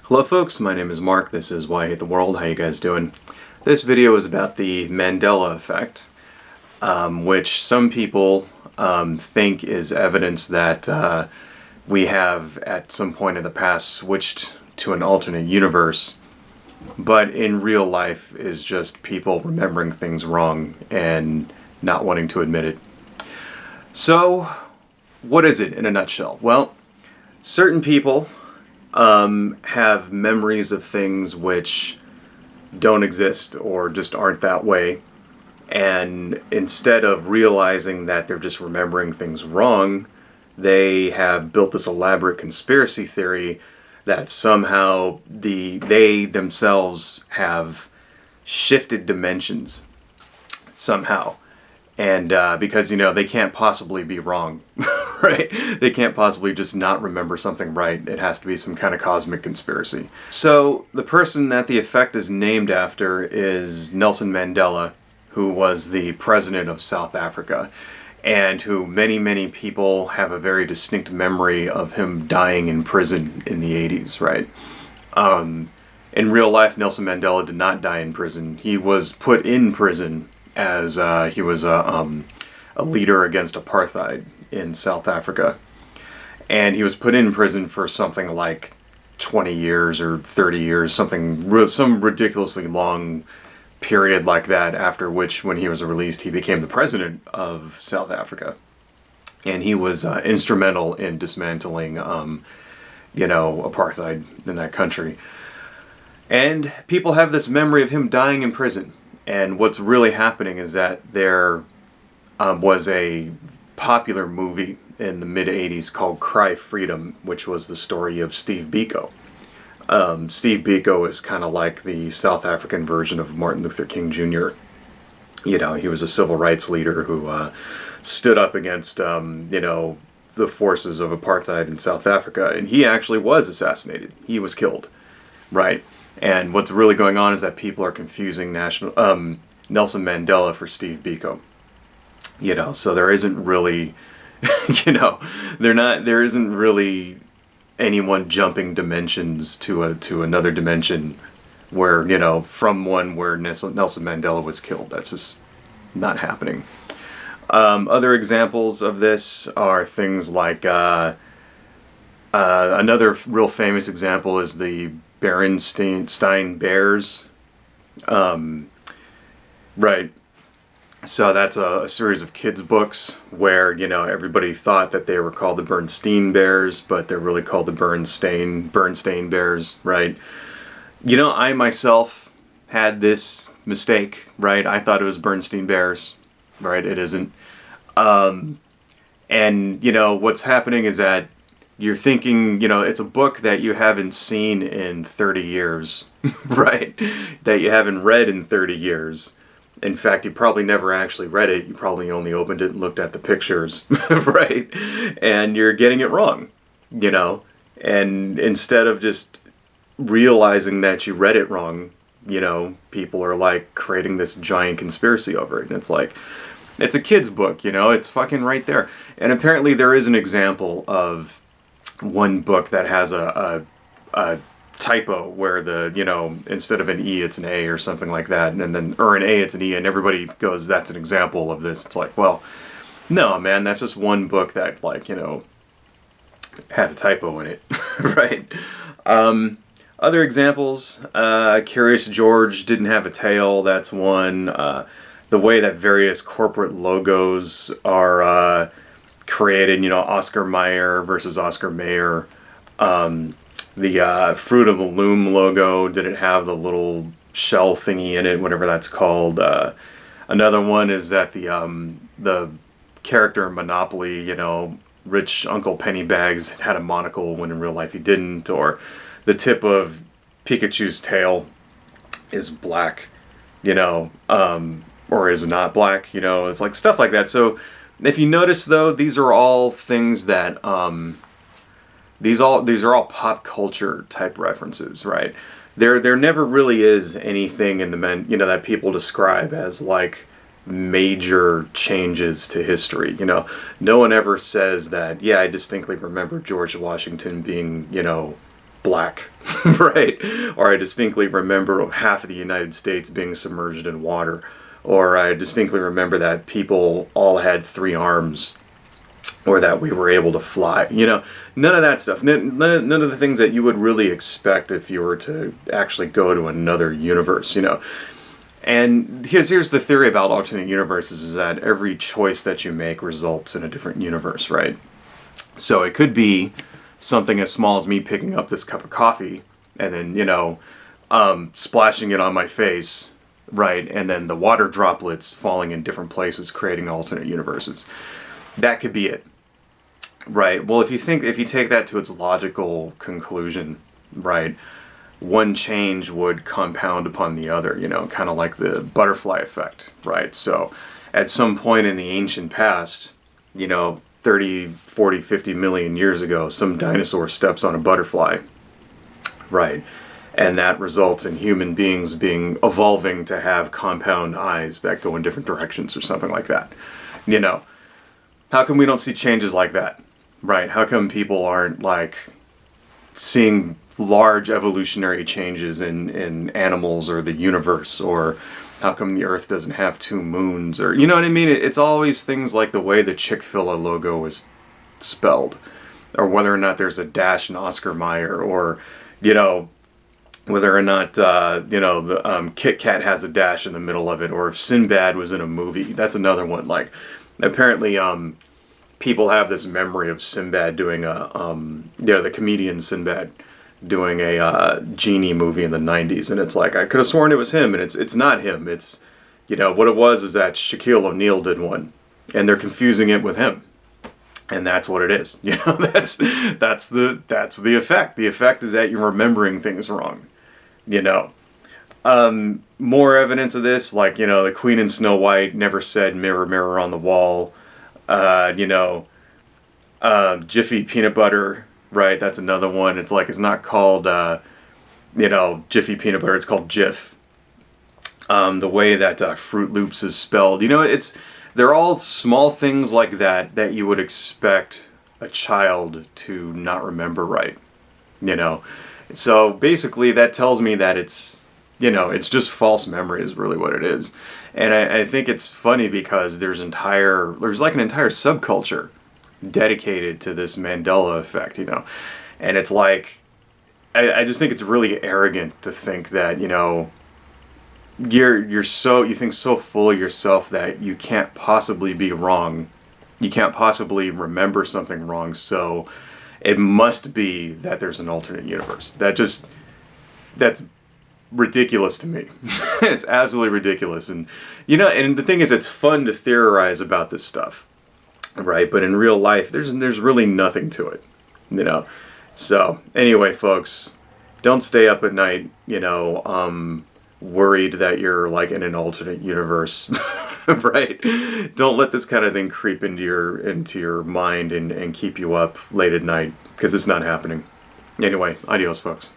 Hello folks, my name is Mark, this is Why I Hate the World, how you guys doing? This video is about the Mandela Effect, which some people think is evidence that we have at some point in the past switched to an alternate universe, but in real life is just people remembering things wrong and not wanting to admit it. So, what is it in a nutshell? Well, certain people have memories of things which don't exist or just aren't that way, and instead of realizing that they're just remembering things wrong, they have built this elaborate conspiracy theory that somehow they themselves have shifted dimensions somehow. And because, they can't possibly be wrong, right? They can't possibly just not remember something right. It has to be some kind of cosmic conspiracy. So the person that the effect is named after is Nelson Mandela, who was the president of South Africa, and who many people have a very distinct memory of him dying in prison in the 80s, right? In real life, Nelson Mandela did not die in prison. He was put in prison as he was a leader against apartheid in South Africa. And he was put in prison for something like 20 years or 30 years, some ridiculously long period like that, after which, when he was released, he became the president of South Africa. And he was instrumental in dismantling, apartheid in that country. And people have this memory of him dying in prison. And what's really happening is that there was a popular movie in the mid-'80s called Cry Freedom, which was the story of Steve Biko. Steve Biko is kind of like the South African version of Martin Luther King Jr. He was a civil rights leader who stood up against, the forces of apartheid in South Africa. And he actually was assassinated. He was killed, right? And what's really going on is that people are confusing Nelson Mandela for Steve Biko. So there isn't really, there isn't really anyone jumping dimensions to another dimension where, from one where Nelson Mandela was killed. That's just not happening. Other examples of this are things like, another real famous example is the Berenstain Bears. Right. So that's a series of kids' books where, everybody thought that they were called the Bernstein Bears, but they're really called the Berenstain Bears, right? I myself had this mistake, right? I thought it was Bernstein Bears, right? It isn't. And, what's happening is that you're thinking, it's a book that you haven't seen in 30 years, right? That you haven't read in 30 years. In fact, you probably never actually read it. You probably only opened it and looked at the pictures, right? And you're getting it wrong, And instead of just realizing that you read it wrong, people are like creating this giant conspiracy over it. And it's like, it's a kid's book, It's fucking right there. And apparently there is an example of one book that has a typo where instead of an E it's an A or something like that, and then or an A it's an E, and everybody goes, that's an example of this. It's like, well, no, man, that's just one book that had a typo in it. Right. Other examples, Curious George didn't have a tail. That's one. The way that various corporate logos are created, Oscar Mayer versus Oscar Mayer. The Fruit of the Loom logo didn't have the little shell thingy in it, whatever that's called. Another one is that the character in Monopoly, Rich Uncle Pennybags, had a monocle when in real life he didn't. Or the tip of Pikachu's tail is black, or is not black, It's like stuff like that. So if you notice, though, these are all things that these are all pop culture type references, right? There never really is anything in the that people describe as like major changes to history. No one ever says that, yeah, I distinctly remember George Washington being, black, right? Or I distinctly remember half of the United States being submerged in water. Or I distinctly remember that people all had 3 arms, or that we were able to fly. You know, none of that stuff. None of the things that you would really expect if you were to actually go to another universe, you know. And here's the theory about alternate universes, is that every choice that you make results in a different universe, right? So it could be something as small as me picking up this cup of coffee and then, you know, splashing it on my face, right? And then the water droplets falling in different places, creating alternate universes. That could be it, right? Well, if you take that to its logical conclusion, right, one change would compound upon the other, you know, kind of like the butterfly effect, right? So at some point in the ancient past, you know, 30, 40, 50 million years ago, some dinosaur steps on a butterfly, right? And that results in human beings evolving to have compound eyes that go in different directions or something like that. You know, how come we don't see changes like that, right? How come people aren't like seeing large evolutionary changes in animals or the universe? Or how come the Earth doesn't have 2 moons? Or, you know what I mean? It's always things like the way the Chick-fil-A logo is spelled, or whether or not there's a dash in Oscar Mayer, or, you know, whether or not, you know, the Kit Kat has a dash in the middle of it, or if Sinbad was in a movie. That's another one. Like, apparently, people have this memory of Sinbad doing the comedian Sinbad doing a genie movie in the 90s, and it's like, I could have sworn it was him, and it's not him. It's, you know, what it was is that Shaquille O'Neal did one, and they're confusing it with him. And that's what it is. You know, that's the effect. The effect is that you're remembering things wrong. You know, more evidence of this, like, you know, the Queen in Snow White never said "mirror, mirror on the wall." You know, Jiffy peanut butter, right? That's another one. It's like, it's not called, you know, Jiffy peanut butter. It's called Jif. The way that Fruit Loops is spelled, you know, they're all small things like that you would expect a child to not remember right, you know. So basically that tells me that it's, you know, it's just false memory is really what it is. And I think it's funny because there's like an entire subculture dedicated to this Mandela effect, you know. And it's like, I just think it's really arrogant to think that, you know, you think so full of yourself that you can't possibly be wrong. You can't possibly remember something wrong, so it must be that there's an alternate universe. That's ridiculous to me. It's absolutely ridiculous. And, you know, and the thing is, it's fun to theorize about this stuff, right? But in real life, there's really nothing to it, you know. So anyway, folks, don't stay up at night, you know, worried that you're like in an alternate universe. Right? Don't let this kind of thing creep into your mind and keep you up late at night, because it's not happening. Anyway, adios, folks.